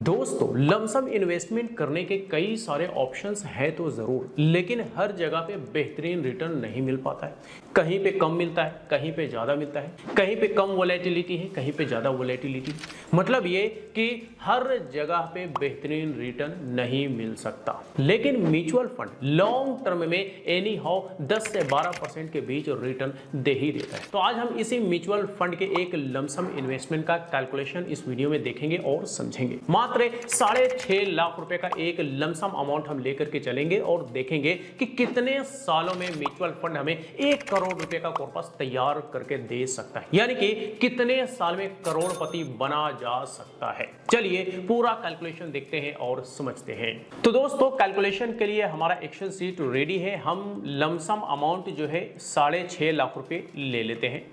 दोस्तों, lump sum investment करने के कई सारे ऑप्शंस हैं तो ज़रूर, लेकिन हर जगह पे बेहतरीन रिटर्न नहीं मिल पाता है। कहीं पे कम मिलता है, कहीं पे ज़्यादा मिलता है, कहीं पे कम वोलेटिलिटी है, कहीं पे ज़्यादा वोलेटिलिटी। मतलब ये कि हर जगह पे बेहतरीन रिटर्न नहीं मिल सकता। लेकिन म्यूचुअल फंड लॉन्ग टर्म में एनी हाउ 10 से 12% के बीच रिटर्न दे ही देता है। तो आज हम इसी म्यूचुअल फंड के एक लमसम इन्वेस्टमेंट का कैलकुलेशन इस वीडियो में देखेंगे और समझेंगे। मात्र 6.5 लाख रुपए का एक लमसम अमाउंट हम लेकर के चलेंगे और देखेंगे कि कितने सालों में म्यूचुअल फंड हमें 1 करोड़ रुपए का कॉर्पस तैयार करके दे सकता है, यानी कि कितने साल में करोड़पति बना जा सकता है। चलिए पूरा कैलकुलेशन देखते हैं और समझते हैं। तो दोस्तों, कैलकुलेशन के लिए हमारा एक्सेल शीट रेडी है। हम लमसम अमाउंट जो है 6.5 लाख रुपए ले लेते हैं।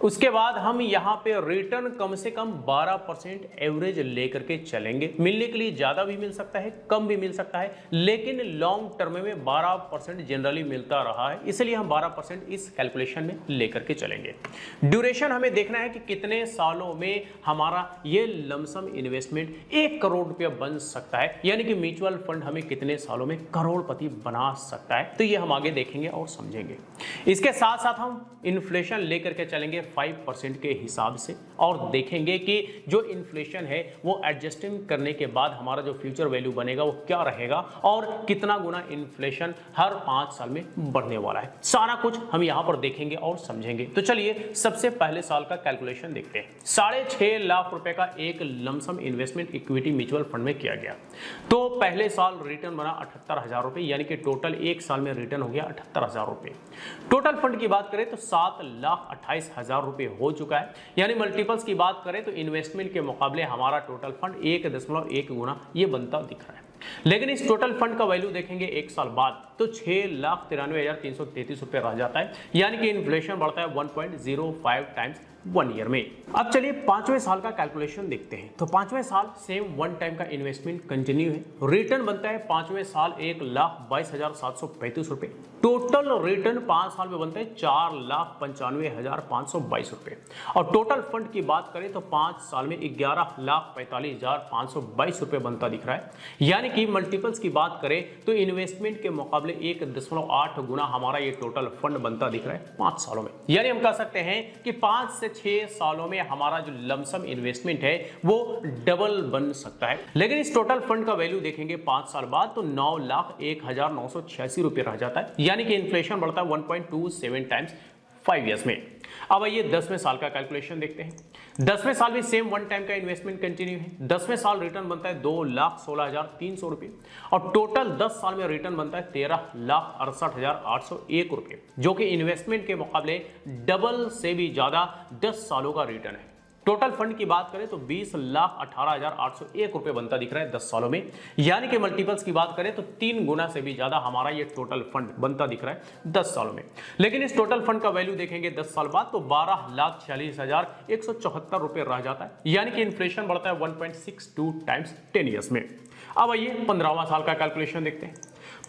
उसके बाद हम यहाँ पे रिटर्न कम से कम 12% एवरेज लेकर के चलेंगे। मिलने के लिए ज़्यादा भी मिल सकता है, कम भी मिल सकता है, लेकिन लॉन्ग टर्म में 12% जनरली मिलता रहा है, इसलिए हम 12% इस कैलकुलेशन में लेकर के चलेंगे। ड्यूरेशन हमें देखना है कि कितने सालों में हमारा ये लमसम इन्वेस्टमेंट 1 करोड़ रुपया बन सकता है, यानी कि म्यूचुअल फंड हमें कितने सालों में करोड़पति बना सकता है। तो ये हम आगे देखेंगे और समझेंगे। इसके साथ साथ हम इन्फ्लेशन लेकर के चलेंगे 5% के हिसाब से और देखेंगे कि जो इन्फ्लेशन है वो एडजस्टिंग करने के बाद हमारा जो फ्यूचर वैल्यू बनेगा वो क्या रहेगा और कितना गुना इन्फ्लेशन हर 5 साल में बढ़ने वाला है। सारा कुछ हम यहां पर देखेंगे और समझेंगे। तो चलिए सबसे पहले साल का कैलकुलेशन देखते हैं। 6.5 लाख रुपए का एक lump sum investment equity mutual fund में किया गया। तो पहले साल रिटर्न बना 78,000 रुपए, यानी कि टोटल एक साल में रिटर्न हो गया 78,000 रुपए। टोटल फंड की बात करें तो 7,28,000 रुपए हो चुका है, यानी मल्टीपल्स की बात करें तो इन्वेस्टमेंट के मुकाबले हमारा टोटल फंड 1.1 गुना ये बनता दिख रहा है। लेकिन इस टोटल फंड का वैल्यू देखेंगे एक साल बाद तो 6,93,333 रुपए रह जाता है, यानी कि इन्फ्लेशन बढ़ता है 1.05 टाइम्स 1 ईयर में। अब चलिए 5वें साल का कैलकुलेशन देखते हैं। तो 5वें साल सेम 1 टाइम का इन्वेस्टमेंट कंटिन्यू है। रिटर्न बनता है 5वें साल 1,22,735 रुपए। टोटल रिटर्न 5 साल में बनता है 4,95,522 रुपए। और टोटल फंड की बात करें तो 5 साल में 11,45,522 रुपए बनता दिख रहा है, यानी कि मल्टीपल्स की बात करें तो इन्वेस्टमेंट के मुकाबले 1.8 गुना हमारा ये टोटल फंड बनता दिख रहा है 5 सालों में। यानी हम कह सकते हैं कि 5 से 6 सालों में हमारा जो लमसम इन्वेस्टमेंट है वो डबल बन सकता है। लेकिन इस टोटल फंड का वैल्यू देखेंगे 5 साल बाद तो 9,01,986 रुपए रह जाता है, यानी कि इन्फ्लेशन बढ़ता है 1.27 टाइम्स 5 ईयर्स में। अब आइए 10वें साल का कैलकुलेशन देखते हैं। 10वें साल भी सेम 1 टाइम का इन्वेस्टमेंट कंटिन्यू है। 10वें साल रिटर्न बनता है 2,16,300 रुपए और टोटल 10 साल में रिटर्न बनता है 13,68,801 रुपए, जो कि इन्वेस्टमेंट के मुकाबले डबल से भी ज्यादा 10 सालों का रिटर्न है। टोटल फंड की बात करें तो 20,18,801 रुपए बनता दिख रहा है 10 सालों में, यानी कि मल्टीपल्स की बात करें तो 3 गुना से भी ज्यादा हमारा ये टोटल फंड बनता दिख रहा है 10 सालों में। लेकिन इस टोटल फंड का वैल्यू देखेंगे 10 साल बाद तो 12,46,174 रुपए रह जाता है, यानी कि इन्फ्लेशन बढ़ता है 1.62 टाइम्स 10 ईयर्स में। अब आइए 15वां साल का कैलकुलेशन देखते हैं।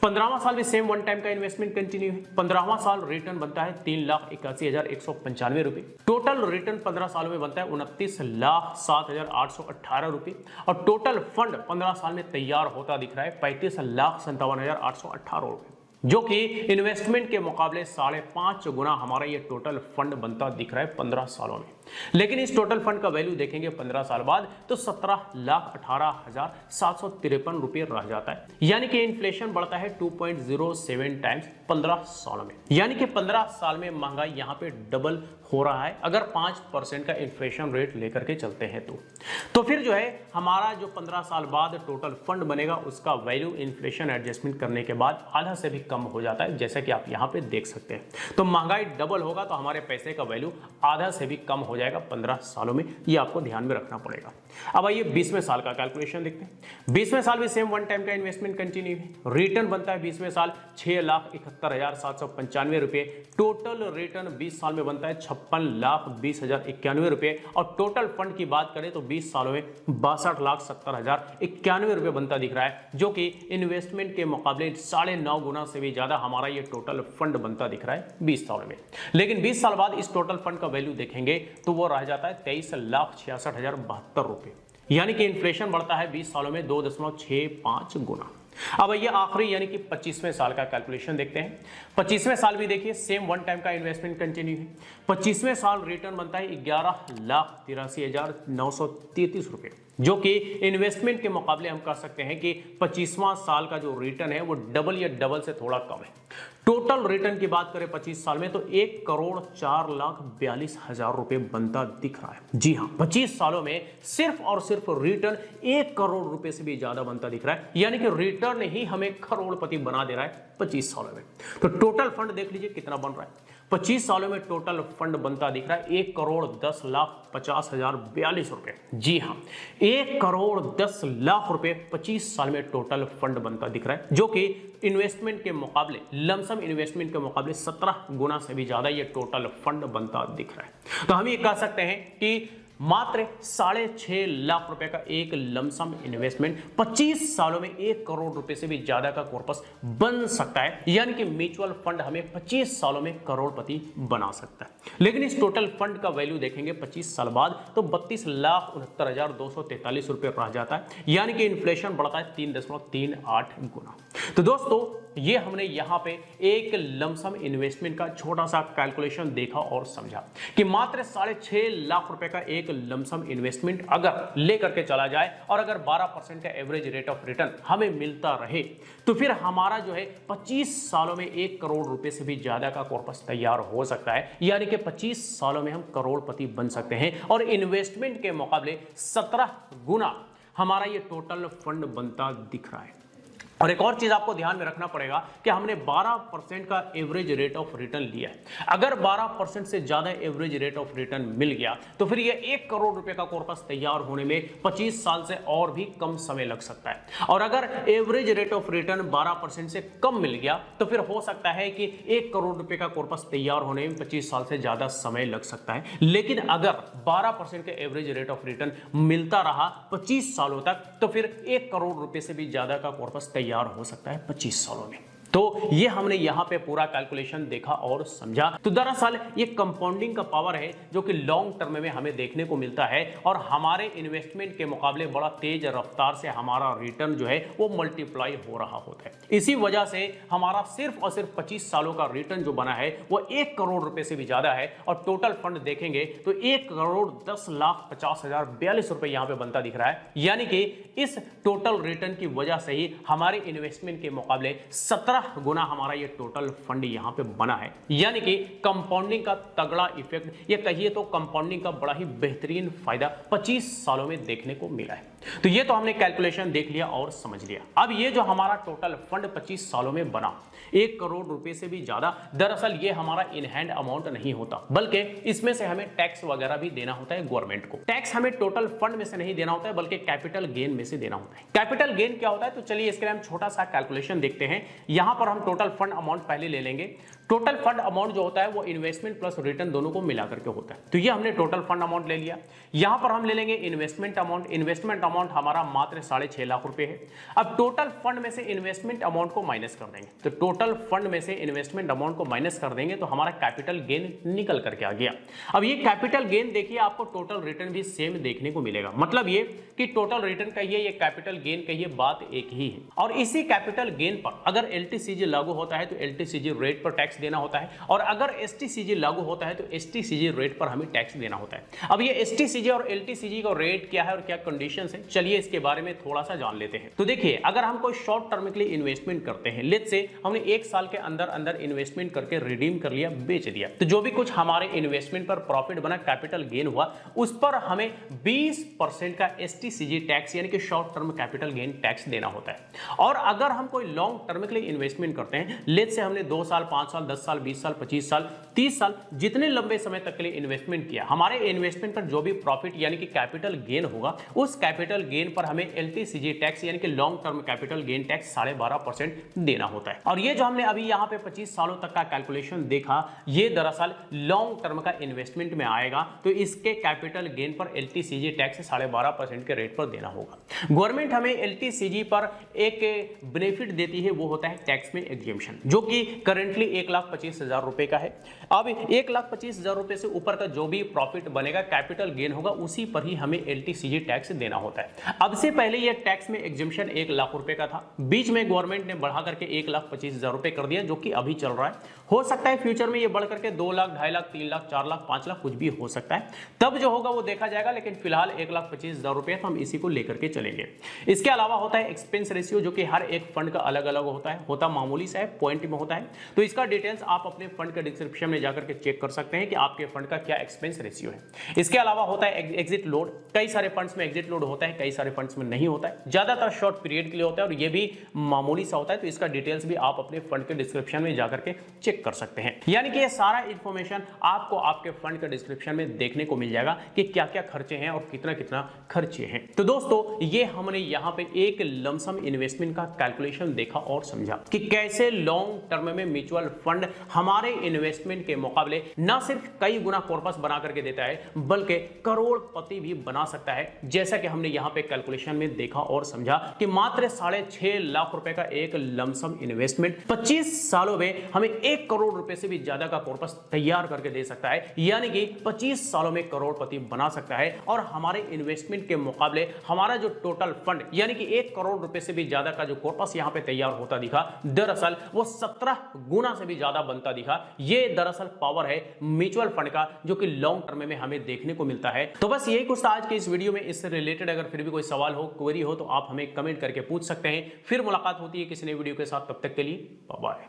15वां साल भी सेम 1 टाइम का इन्वेस्टमेंट कंटिन्यू है। 15वां साल रिटर्न बनता है 3,81,195 रुपए। टोटल रिटर्न 15 सालों में बनता है 29,07,818 रुपए और टोटल फंड 15 साल में तैयार होता दिख रहा है 35,57,818 रुपए, जो कि इन्वेस्टमेंट के मुकाबले 5.5 गुना हमारा ये टोटल फंड बनता दिख रहा है 15 सालों में। लेकिन इस टोटल फंड का वैल्यू देखेंगे 15 साल बाद तो 17,18,753 रुपए रह जाता है, यानी कि इन्फ्लेशन बढ़ता है 2.07 टाइम्स 15 सालों में, यानी कि 15 साल में महंगाई यहाँ पे डबल हो रहा है अगर 5% का इन्फ्लेशन रेट लेकर के चलते हैं तो फिर जो है हमारा जो 15 साल बाद टोटल फंड बनेगा उसका वैल्यू इन्फ्लेशन एडजस्टमेंट करने के बाद आधा से भी कम हो जाता है, जैसा कि आप यहाँ पे देख सकते हैं। तो महंगाई डबल होगा तो हमारे पैसे का वैल्यू आधा से भी कम हो जाएगा 15 सालों में, ये आपको ध्यान में रखना पड़ेगा। अब आइए 20वें साल का कैलकुलेशन देखते हैं। 20वें साल भी सेम 1 टाइम का इन्वेस्टमेंट कंटिन्यू है। रिटर्न बनता है 20वें साल 6,71,795 रुपए। टोटल रिटर्न 20 साल में बनता है 56,20,091 रुपए और टोटल फंड की बात करें तो 20 सालों में 62,70,091 रुपए बनता दिख रहा है, जो कि इन्वेस्टमेंट के मुकाबले 9.5 गुना से भी ज्यादा हमारा ये टोटल फंड बनता दिख रहा है 20 सालों में। लेकिन 20 साल बाद इस टोटल फंड का वैल्यू देखेंगे तो वो रह जाता है 23,66,072 रुपए, यानी कि इन्फ्लेशन बढ़ता है 20 सालों में 2.65 गुना। अब ये आखिरी यानी कि 25वें साल का कैलकुलेशन देखते हैं। 25वें साल भी देखिए सेम वन टाइम का इन्वेस्टमेंट कंटिन्यू है। 25वें साल रिटर्न बनता है 11,83,933 रुपए, जो कि इन्वेस्टमेंट के मुकाबले हम कह सकते हैं कि 25वां साल का जो रिटर्न है वो डबल या डबल से थोड़ा कम है। टोटल रिटर्न की बात करें 25 साल में तो 1,04,42,000 रुपए बनता दिख रहा है। जी हाँ, 25 सालों में सिर्फ और सिर्फ रिटर्न 1 करोड़ रुपए से भी ज्यादा बनता दिख रहा है, यानी कि रिटर्न ही हमें करोड़पति बना दे रहा है 25 सालों में। तो टोटल फंड देख लीजिए कितना बन रहा है। 25 सालों में टोटल फंड बनता दिख रहा है 1,10,50,042 रुपए। जी हाँ, 1,10,00,000 रुपए 25 साल में टोटल फंड बनता दिख रहा है, जो कि इन्वेस्टमेंट के मुकाबले, लमसम इन्वेस्टमेंट के मुकाबले 17 गुना से भी ज्यादा ये टोटल फंड बनता दिख रहा है। तो हम ये कह सकते हैं कि मात्र 6.5 लाख रुपए का एक लमसम इन्वेस्टमेंट 25 सालों में 1 करोड़ रुपए से भी ज्यादा का कॉर्पस बन सकता है, यानी कि म्यूचुअल फंड हमें 25 सालों में करोड़पति बना सकता है। लेकिन इस टोटल फंड का वैल्यू देखेंगे 25 साल बाद तो 32,69,243 रुपए रह जाता है, यानी कि इन्फ्लेशन बढ़ता है 3.38 गुना। तो दोस्तों ये हमने यहाँ पे एक लमसम इन्वेस्टमेंट का छोटा सा कैलकुलेशन देखा और समझा कि मात्र 6.5 लाख रुपए का एक लमसम इन्वेस्टमेंट अगर लेकर के चला जाए और अगर 12% का एवरेज रेट ऑफ रिटर्न हमें मिलता रहे तो फिर हमारा जो है 25 सालों में 1 करोड़ रुपए से भी ज्यादा का कॉर्पस तैयार हो सकता है, यानी कि 25 सालों में हम करोड़पति बन सकते हैं और इन्वेस्टमेंट के मुकाबले 17 गुना हमारा ये टोटल फंड बनता दिख रहा है। और एक और चीज आपको ध्यान में रखना पड़ेगा कि हमने 12% का एवरेज रेट ऑफ रिटर्न लिया है। अगर 12% से ज्यादा एवरेज रेट ऑफ रिटर्न मिल गया तो फिर ये 1 करोड़ रुपए का कॉर्पस तैयार होने में 25 साल से और भी कम समय लग सकता है। और अगर एवरेज रेट ऑफ रिटर्न 12% से कम मिल गया तो फिर हो सकता है कि 1 करोड़ रुपए का कॉर्पस तैयार होने में 25 साल से ज्यादा समय लग सकता है। लेकिन अगर 12% के एवरेज रेट ऑफ रिटर्न मिलता रहा 25 सालों तक तो फिर 1 करोड़ रुपए से भी ज्यादा का कॉर्पस तैयार हो सकता है 25 सालों में। तो ये हमने यहां पे पूरा कैलकुलेशन देखा और समझा। तो दरअसल ये कंपाउंडिंग का पावर है जो कि लॉन्ग टर्म में हमें देखने को मिलता है और हमारे इन्वेस्टमेंट के मुकाबले बड़ा तेज रफ्तार से हमारा रिटर्न जो है वो मल्टीप्लाई हो रहा होता है। इसी वजह से हमारा सिर्फ और सिर्फ 25 सालों का रिटर्न जो बना है वो 1 करोड़ रुपए से भी ज्यादा है और टोटल फंड देखेंगे तो 1,10,50,042 रुपए यहां पे बनता दिख रहा है, यानी कि इस टोटल रिटर्न की वजह से ही हमारे इन्वेस्टमेंट के मुकाबले 17 गुना हमारा ये टोटल फंड यहां पे बना है, यानी कि कंपाउंडिंग का तगड़ा इफेक्ट, ये कहिए तो कंपाउंडिंग का बड़ा ही बेहतरीन फायदा 25 सालों में देखने को मिला है। तो ये तो हमने कैलकुलेशन देख लिया और समझ लिया। अब ये जो हमारा टोटल फंड 25 सालों में बना 1 करोड़ रुपए से भी ज्यादा, दरअसल ये हमारा इन हैंड अमाउंट नहीं होता, बल्कि इसमें से हमें टैक्स वगैरह भी देना होता है गवर्नमेंट को। टैक्स हमें टोटल फंड में से नहीं देना होता है बल्कि कैपिटल गेन में से देना होता है। कैपिटल गेन क्या होता है तो चलिए इसके लिए हम छोटा सा कैलकुलेशन देखते हैं। यहां पर हम टोटल फंड अमाउंट पहले ले लेंगे। टोटल फंड अमाउंट जो होता है वो इन्वेस्टमेंट प्लस रिटर्न दोनों को मिलाकर के होता है। तो ये हमने टोटल फंड अमाउंट ले लिया। यहां पर हम ले लेंगे इन्वेस्टमेंट अमाउंट। इन्वेस्टमेंट अमाउंट हमारा मात्र 6.5 लाख रुपए है। अब टोटल फंड में से इन्वेस्टमेंट अमाउंट को माइनस कर देंगे। तो टोटल फंड में से इन्वेस्टमेंट अमाउंट को माइनस कर देंगे तो हमारा कैपिटल गेन निकल करके आ गया। अब ये कैपिटल गेन देखिए आपको टोटल रिटर्न भी सेम देखने को मिलेगा। मतलब ये कि टोटल रिटर्न कहिए या कैपिटल गेन कहिए बात एक ही है। और इसी कैपिटल गेन पर अगर एलटीसीजी लागू होता है तो एलटीसीजी रेट पर टैक्स देना होता है और अगर एसटीसीजी लागू होता है तो एसटीसीजी रेट पर हमें टैक्स देना होता है। अब ये एसटीसीजी और एलटीसीजी का रेट क्या है और क्या कंडीशंस है, चलिए इसके बारे में थोड़ा सा जान लेते हैं। तो देखिए अगर हम कोई शॉर्ट टर्म के लिए इन्वेस्टमेंट करते हैं, लेट्स से हमने 1 साल के अंदर अंदर इन्वेस्टमेंट करके रिडीम कर लिया, बेच दिया, तो जो भी कुछ हमारे इन्वेस्टमेंट पर प्रॉफिट बना, कैपिटल गेन हुआ, उस पर हमें 20% का एसटीसीजी टैक्स यानी कि short term capital gain tax देना होता है। और अगर हम कोई लॉन्ग टर्म के लिए इन्वेस्टमेंट करते हैं, लेट्स से हमने 2 साल, 5 साल, 10 साल, 20 साल, 25 साल, 30 साल, जितने लंबे समय तक के लिए इन्वेस्टमेंट किया, हमारे इन्वेस्टमेंट पर जो भी प्रॉफिट यानी कि कैपिटल गेन होगा, उस कैपिटल गेन पर हमें एलटीसीजी टैक्स यानी कि long term capital gain tax 12.5% देना होता है। और ये जो हमने अभी यहाँ पे 25 सालों तक का कैलकुलेशन देखा, ये दरअसल लॉन्ग टर्म का इन्वेस्टमेंट में आएगा, तो इसके कैपिटल गेन पर एलटीसीजी टैक्स 12.5% के रेट पर देना होगा। गवर्नमेंट हमें एलटीसीजी पर एक बेनिफिट देती है, वो होता है टैक्स में एग्जेम्पशन, जो कि करेंटली 1,25,000 रुपए का है। अब 1,25,000 रुपए से ऊपर का जो भी प्रॉफिट बनेगा, कैपिटल गेन होगा, उसी पर ही हमें LTCG टैक्स देना होता है। अब से पहले यह टैक्स में एग्जम्पशन 1 लाख रुपए का था, बीच में गवर्नमेंट ने बढ़ा करके 1,25,000 रुपए कर दिया, जो कि अभी चल रहा है। हो सकता है फ्यूचर में ये बढ़ करके 2 लाख, 2.5 लाख, 3 लाख, 4 लाख, 5 लाख कुछ भी हो सकता है, तब जो होगा वो देखा जाएगा। लेकिन फिलहाल 1,25,000 रुपए तो हम इसी को लेकर के चलेंगे। इसके अलावा होता है एक्सपेंस रेशियो, जो कि हर एक फंड का अलग अलग होता है मामूली सा है, पॉइंट में होता है। तो इसका डिटेल्स आप अपने फंड के डिस्क्रिप्शन में जाकर के चेक कर सकते हैं कि आपके फंड का क्या एक्सपेंस रेशियो है। इसके अलावा होता है एग्जिट लोड, कई सारे फंड्स में एग्जिट लोड होता है, कई सारे फंड्स में नहीं होता है, ज्यादातर शॉर्ट पीरियड के लिए होता है और ये भी मामूली सा होता है। तो इसका डिटेल्स भी आप अपने फंड के डिस्क्रिप्शन में जाकर के चेक कर सकते हैं। यानी कि ये सारा इंफॉर्मेशन आपको आपके फंड के डिस्क्रिप्शन में देखने को मिल जाएगा कि क्या क्या खर्चे हैं और कितना कितना खर्चे हैं। तो दोस्तों, ये हमने यहाँ पे एक लमसम इन्वेस्टमेंट का कैलकुलेशन देखा और समझा कि कैसे लॉन्ग टर्म में म्यूचुअल फंड हमारे इन्वेस्टमेंट के मुकाबले न सिर्फ कई गुना कॉर्पस बना करके देता है, बल्कि करोड़पति भी बना सकता है। जैसा कि हमने यहाँ पे कैलकुलेशन में देखा और समझा कि मात्र 6.5 लाख रुपए का एक लमसम इन्वेस्टमेंट 25 सालों में हमें 1 करोड़ रुपए से भी ज्यादा का कॉर्पस तैयार करके दे सकता है। यानी कि 25 सालों में करोड़पति बना सकता है। और हमारे इन्वेस्टमेंट के मुकाबले हमारा जो टोटल फंड यानी कि 1 करोड़ रुपए से भी ज्यादा का जो कॉर्पस यहाँ पे तैयार होता दिखा, दरअसल वो 17 गुना से भी ज्यादा बनता दिखा। ये दरअसल पावर है म्यूचुअल फंड का, जो कि लॉन्ग टर्म में हमें देखने को मिलता है। तो बस यही कुछ था आज के इस वीडियो में। इससे रिलेटेड अगर फिर भी कोई सवाल हो, क्वेरी हो, तो आप हमें कमेंट करके पूछ सकते हैं। फिर मुलाकात होती है किसी नई वीडियो के साथ, तब तक के लिए बाय बाय।